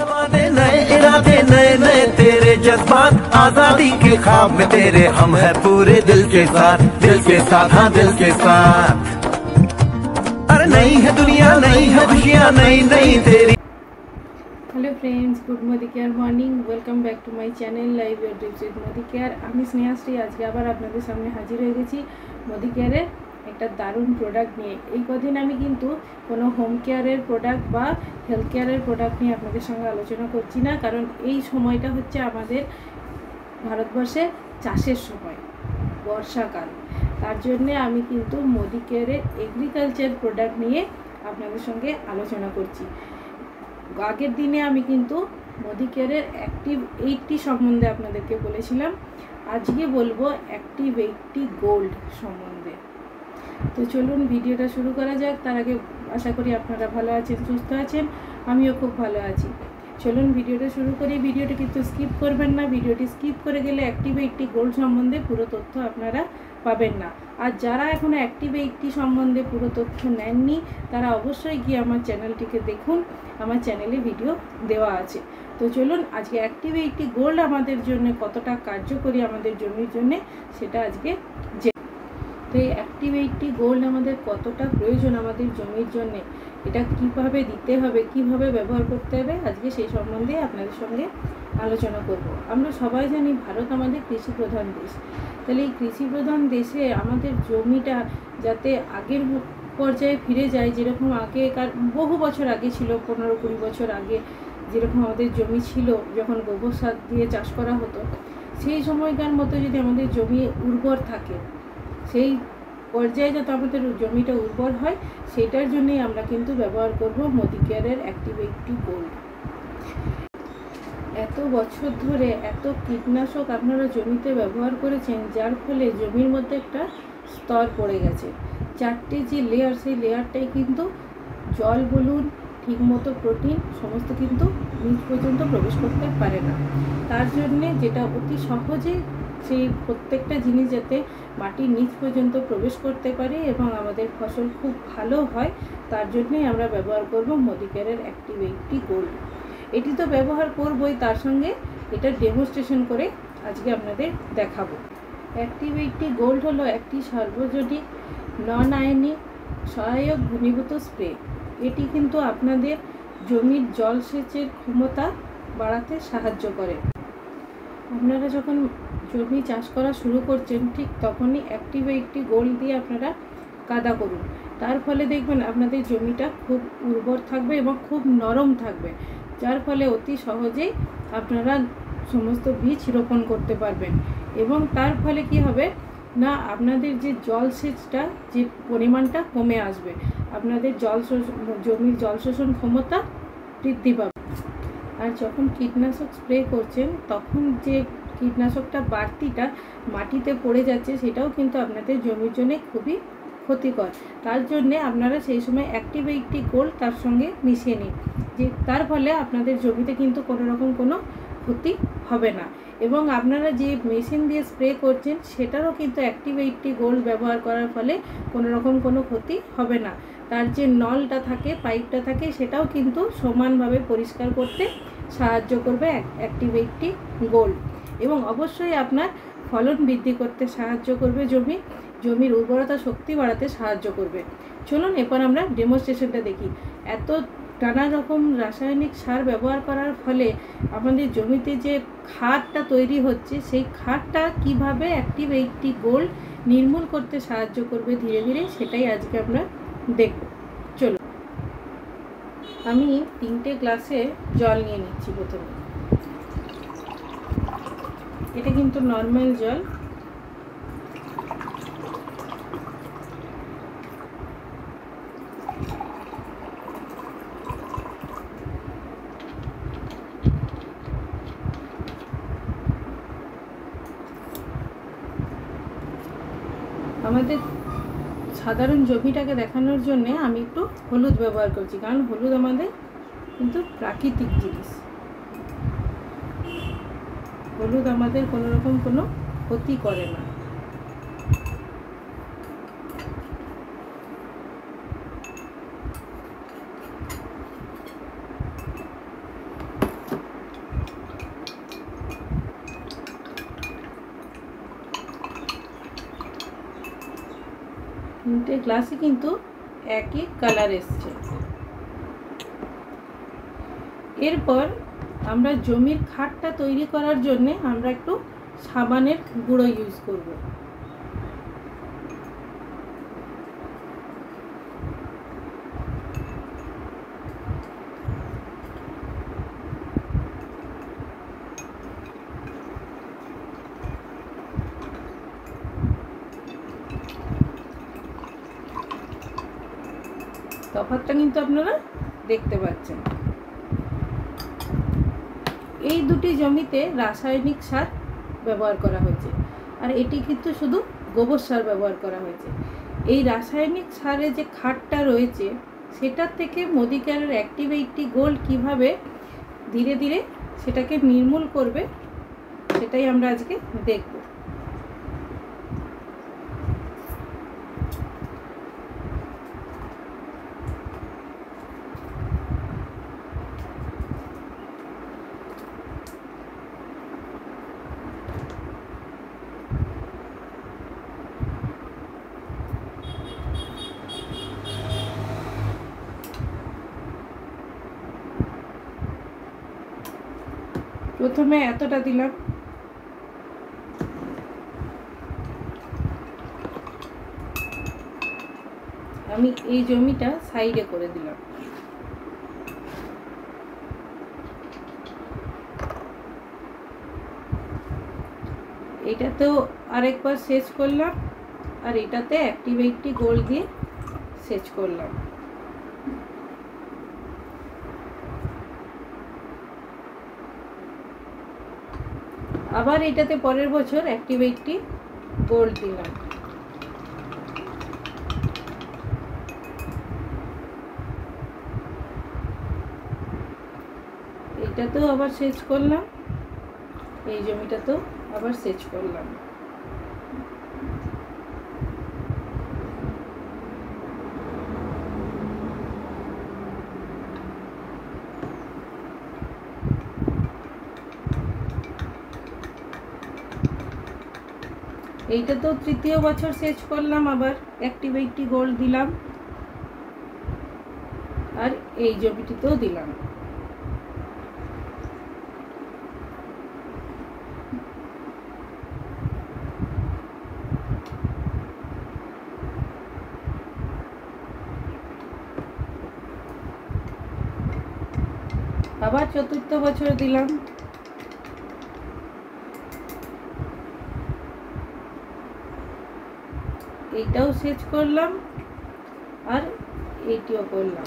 जमाने नए इरादे नए नए तेरे जज्बात आजादी के ख्वाब में तेरे हम है पूरे दिल के साथ हाँ दिल के साथ। अरे नहीं है दुनिया नहीं है खुशियाँ नई नई तेरी। Hello friends, good Modi care morning. Welcome back to my channel live your dreams with Modi care. আমি স্নেহাশ্রী আজকে আবার আপনাদের সামনে হাজির হয়ে গেছি মোদি কেয়ারের একটা দারুণ প্রোডাক্ট নিয়ে। এই কদিন আমি কিন্তু কোনো হোম কেয়ারের প্রোডাক্ট বা হেলথ কেয়ারের প্রোডাক্ট নিয়ে আপনাদের সঙ্গে আলোচনা করছি না, কারণ এই সময়টা হচ্ছে আমাদের ভারতবর্ষে চাষের সময়, বর্ষাকাল। তার জন্যে আমি কিন্তু মোদি কেয়ারের এগ্রিকালচার প্রোডাক্ট নিয়ে আপনাদের সঙ্গে আলোচনা করছি। আগের দিনে আমি কিন্তু মোদি কেয়ারের অ্যাক্টিভ 80 সম্বন্ধে আপনাদেরকে বলেছিলাম, আজকে বলবো অ্যাক্টিভ 80 গোল্ড সম্বন্ধে। তো চলুন ভিডিওটা শুরু করা যাক। তার আগে আশা করি আপনারা ভালো আছেন, সুস্থ আছেন, আমিও খুব ভালো আছি। চলুন ভিডিওটা শুরু করি। ভিডিওটা কিন্তু স্কিপ করবেন না, ভিডিওটি স্কিপ করে গেলে অ্যাক্টিভ 80 গোল্ড সম্বন্ধে পুরো তথ্য আপনারা পাবেন না। আর যারা এখনও অ্যাক্টিভ 80 সম্বন্ধে পুরো তথ্য নেননি তারা অবশ্যই গিয়ে আমার চ্যানেলটিকে দেখুন, আমার চ্যানেলে ভিডিও দেওয়া আছে। তো চলুন আজকে অ্যাক্টিভ 80 গোল্ড আমাদের জন্য কতটা কার্যকরী আমাদের জমির জন্য সেটা আজকে তো এই অ্যাক্টিভ 80 গোল্ড আমাদের কতটা প্রয়োজন আমাদের জমির জন্য, এটা কিভাবে দিতে হবে, কিভাবে ব্যবহার করতে হবে, আজকে সেই সম্বন্ধে আপনাদের সঙ্গে আলোচনা করব। আমরা সবাই জানি ভারত আমাদের কৃষি প্রধান দেশ। তাহলে এই কৃষি প্রধান দেশে আমাদের জমিটা যাতে আগের পর্যায়ে ফিরে যায়, যেরকম আগেকার বহু বছর আগে ছিল, 15-20 বছর আগে যেরকম আমাদের জমি ছিল যখন গোবর সার দিয়ে চাষ করা হতো, সেই সময়কার মতো যদি আমাদের জমি উর্বর থাকে, সেই পর্যায়ে যাতে আমাদের জমিটা উর্বর হয়, সেটার জন্যই আমরা কিন্তু ব্যবহার করব মোদি কেয়ারের অ্যাক্টিভ 80 গোল্ড। এত বছর ধরে এত কীটনাশক আপনারা জমিতে ব্যবহার করেছেন, যার ফলে জমির মধ্যে একটা স্তর পড়ে গেছে। 4টে যে লেয়ার, সেই লেয়ারটাই কিন্তু জল বলুন, ঠিকমতো প্রোটিন সমস্ত কিন্তু নিচ পর্যন্ত প্রবেশ করতে পারে না। তার জন্যে যেটা অতি সহজে সেই প্রত্যেকটা জিনিস যাতে মাটির নিচ পর্যন্ত প্রবেশ করতে পারে এবং আমাদের ফসল খুব ভালো হয়, তার জন্যই আমরা ব্যবহার করব মোদি কেয়ারের অ্যাক্টিভ 80 গোল্ড। এটি তো ব্যবহার করবই, তার সঙ্গে এটা ডেমনস্ট্রেশন করে আজকে আপনাদের দেখাবো। অ্যাক্টিভ 80 গোল্ড হলো একটি সার্বজনীন নন আয়নিক সহায়ক ঘনীভূত স্প্রে। এটি কিন্তু আপনাদের জমির জলসেচের ক্ষমতা বাড়াতে সাহায্য করে। আপনারা যখন জমি চাষ করা শুরু করছেন, ঠিক তখনই অ্যাক্টিভ 80 গোল্ড দিয়ে আপনারা কাদা করুন। তার ফলে দেখবেন আপনাদের জমিটা খুব উর্বর থাকবে এবং খুব নরম থাকবে, যার ফলে অতি সহজেই আপনারা সমস্ত বীজ রোপণ করতে পারবেন। এবং তার ফলে কি হবে না, আপনাদের যে জলসেচটা যে পরিমাণটা কমে আসবে, আপনাদের জমির জল শোষণ ক্ষমতা বৃদ্ধি পাবে। আর যখন কীটনাশক স্প্রে করছেন, তখন যে কীটনাশকটা বাড়তিটা মাটিতে পড়ে যাচ্ছে, সেটাও কিন্তু আপনাদের জমির জন্য খুবই ক্ষতিকর। তার জন্যে আপনারা সেই সময় অ্যাক্টিভ 80 গোল্ড তার সঙ্গে মিশিয়ে নিন, যে তার ফলে আপনাদের জমিতে কিন্তু কোনো রকম কোনো ক্ষতি হবে না। এবং আপনারা যে মেশিন দিয়ে স্প্রে করছেন, সেটারও কিন্তু অ্যাক্টিভ 80 গোল্ড ব্যবহার করার ফলে কোনো রকম কোনো ক্ষতি হবে না। তার যে নলটা থাকে, পাইপটা থাকে, সেটাও কিন্তু সমানভাবে পরিষ্কার করতে সাহায্য করবে অ্যাক্টিভ 80 গোল্ড। এবং অবশ্যই আপনার ফলন বৃদ্ধি করতে সাহায্য করবে, জমির উর্বরতা শক্তি বাড়াতে সাহায্য করবে। চলুন এরপর আমরা ডেমনস্ট্রেশনটা দেখি। এত নানা রকম রাসায়নিক সার ব্যবহার করার ফলে আমাদের জমিতে যে খাদটা তৈরি হচ্ছে, সেই খাদটা কিভাবে অ্যাক্টিভ 80 গোল্ড নির্মূল করতে সাহায্য করবে ধীরে ধীরে, সেটাই আজকে আমরা দেখব। চলো, আমি 3টে গ্লাসে জল নিয়ে নিচ্ছি। প্রথমে এটা কিন্তু নর্মাল জল। আমাদের সাধারণ জমিটাকে দেখানোর জন্য আমি একটু হলুদ ব্যবহার করছি, কারণ হলুদ আমাদের কিন্তু প্রাকৃতিক জিনিস। হলুদ আমাদের কোনো রকম কোনো ক্ষতি করে না। তিনটে গ্লাসই কিন্তু একই কালার এসছে। এরপর আমরা জমির খাটটা তৈরি করার জন্য আমরা একটু সাবানের গুঁড়ো ইউজ করব। তফাৎটা কিন্তু আপনারা দেখতে পাচ্ছেন। এই দুটি জমিতে রাসায়নিক সার ব্যবহার করা হয়েছে, আর এটি কিন্তু শুধু গোবর সার ব্যবহার করা হয়েছে। এই রাসায়নিক সারে যে খাটটা রয়েছে সেটার থেকে মোদিকেয়ারের অ্যাক্টিভ 80 গোল্ড কীভাবে ধীরে ধীরে সেটাকে নির্মূল করবে সেটাই আমরা আজকে দেখব। প্রথমে এতটা দিলাম, আমি এই জমিটা সাইডে করে দিলাম। এটাতেও আরেকবার সেচ করলাম, আর এটাতে অ্যাক্টিভ 80 গোল্ড দিয়ে সেচ করলাম। আবার এটাতে পরের বছর অ্যাক্টিভ 80 গোল্ড দিলাম। এটাতেও আবার সেচ করলাম, এই জমিটাতেও আবার সেচ করলাম। এইটা তো তৃতীয় বছর সেচ করলাম, আবার অ্যাক্টিভ 80 গোল্ড দিলাম, আর এই জমিটিতেও দিলাম। আবার চতুর্থ বছর দিলাম। এইটাও সেচ করলাম, আর এইটিও করলাম।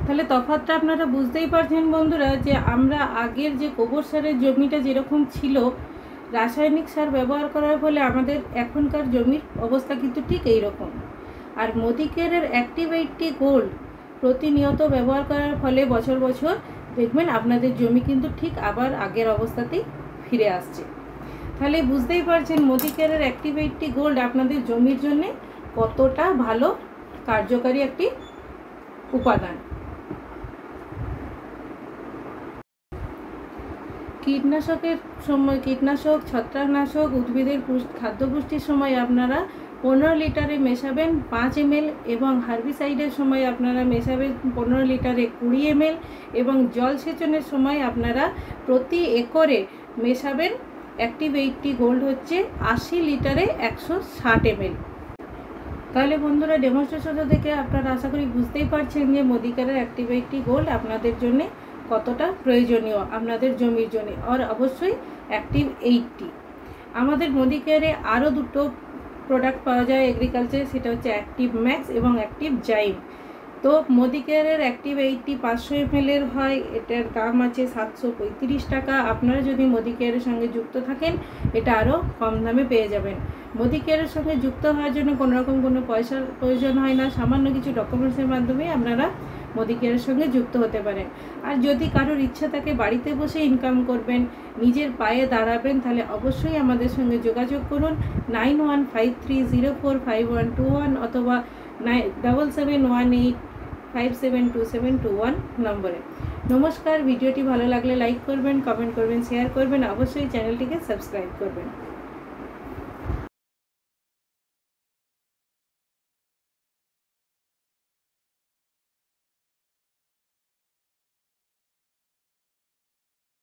তাহলে তফাৎটা আপনারা বুঝতেই পারছেন বন্ধুরা, যে আমরা আগের যে গোবর সারের জমিটা যেরকম ছিল, রাসায়নিক সার ব্যবহার করার ফলে আমাদের এখনকার জমির অবস্থা কিন্তু ঠিক এই রকম। আর মোদিকেয়ারের অ্যাক্টিভ 80 গোল্ড প্রতিনিয়ত ব্যবহার করার ফলে বছর বছর দেখবেন আপনাদের জমি কিন্তু ঠিক আবার আগের অবস্থাতেই ফিরে আসছে। তাহলে বুঝতেই পারছেন মোদিকেয়ারের অ্যাক্টিভ 80 গোল্ড আপনাদের জমির জন্য কতটা ভালো কার্যকারী একটি উপাদান। কীটনাশকের সময়, কীটনাশক, ছত্রাকনাশক, উদ্ভিদের খাদ্য পুষ্টির সময় আপনারা 15 লিটারে মেশাবেন 5 ml, এবং হার্বিসাইডের সময় আপনারা মেশাবেন 15 লিটারে 20 ml, এবং জলসেচনের সময় আপনারা প্রতি একরে মেশাবেন অ্যাক্টিভ 80 গোল্ড হচ্ছে 80 লিটারে 160 ml। তাহলে বন্ধুরা ডেমনস্ট্রেশন দেখে আপনারা আশা করি বুঝতেই পারছেন যে মোদিকেয়ারের অ্যাক্টিভ 80 গোল্ড আপনাদের জন্য কতটা প্রয়োজনীয় আপনাদের জমির জন্য। আর অবশ্যই অ্যাক্টিভ 80। আমাদের মোদিকেয়ারে আরও দুটো প্রোডাক্ট পাওয়া যায় এগ্রিকালচারে, সেটা হচ্ছে অ্যাক্টিভ ম্যাক্স এবং অ্যাক্টিভ জাইম। তো মোদিকেয়ারের অ্যাক্টিভ 80 500 ml হয়, এটার দাম আছে 735 টাকা। আপনারা যদি মোদিকেয়ারের সঙ্গে যুক্ত থাকেন এটা আরও কম দামে পেয়ে যাবেন। মোদিকেয়ারের সঙ্গে যুক্ত হওয়ার জন্য কোনোরকম কোনো পয়সার প্রয়োজন হয় না, সামান্য কিছু ডকুমেন্টসের মাধ্যমে আপনারা মোদিকেয়ারের সঙ্গে যুক্ত হতে পারেন। আর যদি কারোর ইচ্ছা থাকে বাড়িতে বসে ইনকাম করবেন, নিজের পায়ে দাঁড়াবেন, তাহলে অবশ্যই আমাদের সঙ্গে যোগাযোগ করুন 9153045121 অথবা 7718572721 নম্বরে। নমস্কার। ভিডিওটি ভালো লাগলে লাইক করবেন, কমেন্ট করবেন, শেয়ার করবেন, অবশ্যই চ্যানেলটিকে সাবস্ক্রাইব করবেন।